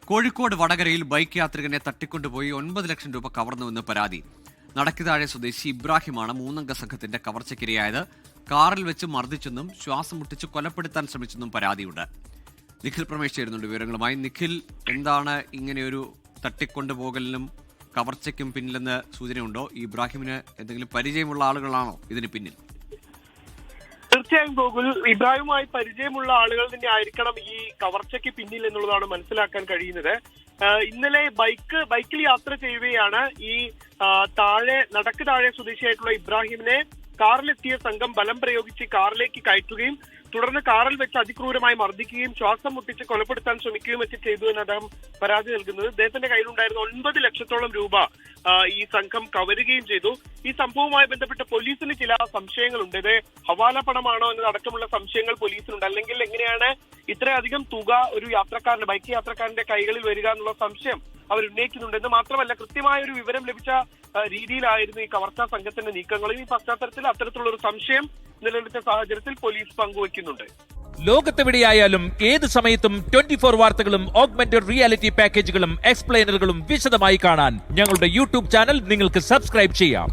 കോഴിക്കോട് വടകരയിൽ ബൈക്ക് യാത്രികനെ തട്ടിക്കൊണ്ടുപോയി 9 ലക്ഷം രൂപ കവർന്നുവെന്ന് പരാതി. നടക്കിതാഴെ സ്വദേശി ഇബ്രാഹിമാണ് മൂന്നംഗ സംഘത്തിന്റെ കവർച്ചയ്ക്കിരയായത്. കാറിൽ വെച്ച് മർദ്ദിച്ചെന്നും ശ്വാസം മുട്ടിച്ച് കൊലപ്പെടുത്താൻ ശ്രമിച്ചെന്നും പരാതിയുണ്ട്. നിഖിൽ പ്രമേഷ് ചേരുന്നുണ്ട് വിവരങ്ങളുമായി. നിഖിൽ, എന്താണ് ഇങ്ങനെയൊരു തട്ടിക്കൊണ്ടുപോകലിനും കവർച്ചയ്ക്കും പിന്നിലെന്ന് സൂചനയുണ്ടോ? ഇബ്രാഹിമിന് എന്തെങ്കിലും പരിചയമുള്ള ആളുകളാണോ ഇതിന് പിന്നിൽ? തീർച്ചയായും ഗോകുൽ, ഇബ്രാഹിമുമായി പരിചയമുള്ള ആളുകൾ തന്നെ ആയിരിക്കണം ഈ കവർച്ചയ്ക്ക് പിന്നിൽ എന്നുള്ളതാണ് മനസ്സിലാക്കാൻ കഴിയുന്നത്. ഇന്നലെ ബൈക്കിൽ യാത്ര ചെയ്യവെയാണ് ഈ നടക്ക് താഴെ സ്വദേശിയായിട്ടുള്ള ഇബ്രാഹിമിനെ കാറിലെത്തിയ സംഘം ബലം പ്രയോഗിച്ച് കാറിലേക്ക് കയറ്റുകയും തുടർന്ന് കാറിൽ വെച്ച് അതിക്രൂരമായി മർദ്ദിക്കുകയും ശ്വാസം മുട്ടിച്ച് കൊലപ്പെടുത്താൻ ശ്രമിക്കുകയും ഒക്കെ ചെയ്തു എന്ന് അദ്ദേഹം പരാതി നൽകുന്നത്. അദ്ദേഹത്തിന്റെ കയ്യിലുണ്ടായിരുന്ന 9 ലക്ഷത്തോളം രൂപ ഈ സംഘം കവരുകയും ചെയ്തു. ഈ സംഭവവുമായി ബന്ധപ്പെട്ട് പോലീസിന് ചില സംശയങ്ങളുണ്ട്. ഇത് ഹവാല പണമാണോ എന്നതടക്കമുള്ള സംശയങ്ങൾ പോലീസിനുണ്ട്. അല്ലെങ്കിൽ എങ്ങനെയാണ് ഇത്രയധികം തുക ഒരു ബൈക്ക് യാത്രക്കാരന്റെ കൈകളിൽ വരിക എന്നുള്ള സംശയം അവർ ഉന്നയിക്കുന്നുണ്ട്. എന്ന് മാത്രമല്ല, കൃത്യമായ ഒരു വിവരം ലഭിച്ച രീതിയിലായിരുന്നു ഈ കവർച്ചാ സംഘത്തിന്റെ നീക്കങ്ങളും. ഈ പശ്ചാത്തലത്തിൽ അത്തരത്തിലുള്ള ഒരു സംശയം നിലനിൽച്ച സാഹചര്യത്തിൽ പോലീസ് പങ്കുവയ്ക്കുന്നുണ്ട്. ലോകത്തെവിടെയായാലും ഏത് സമയത്തും 24 വാർത്തകളും ഓഗ്മെന്റഡ് റിയാലിറ്റി പാക്കേജുകളും എക്സ്പ്ലെയിനറുകളും വിശദമായി കാണാൻ ഞങ്ങളുടെ യൂട്യൂബ് ചാനൽ നിങ്ങൾക്ക് സബ്സ്ക്രൈബ് ചെയ്യാം.